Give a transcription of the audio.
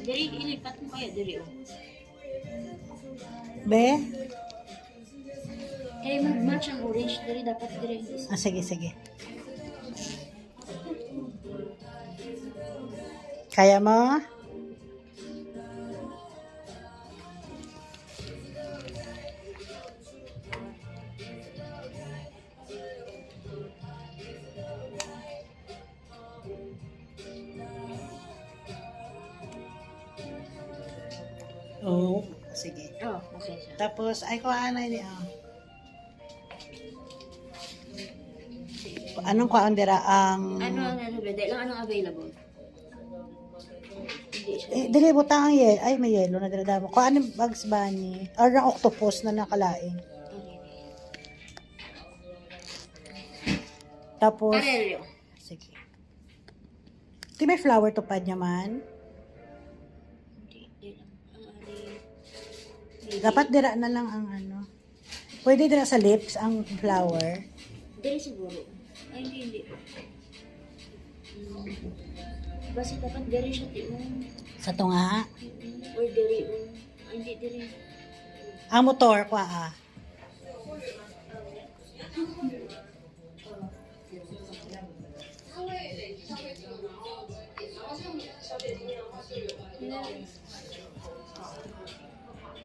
Diri, ilipat mo kaya diri. Oh. Be? Kaya mag-match ang orange. Diri, dapat diri. Ah, sige, sige. Kaya mo? Oo. Sige. Oh, okay siya. Tapos, ay kuhaan na ini. Anong kuhaan dira ang... Ano ang ano, Brenda? Ilang anong available? Hindi siya. Dili butang ang yelo. Ay, may yelo na dira damo. Kuhaan yung Bugs Bunny. Or ang octopus na nakalain. Okay. Tapos... Arelio. Sige. Di may flower tupad niya man. Hindi lang. Ang ari. Dapat dira na lang ang ano. Pwede dira sa lips ang flower. Diri siguro. Ay, hindi. Basta dapat diri siya tiyon. Sa tunga. Or diri. Ay, hindi diri. Ang motor kwa Yes.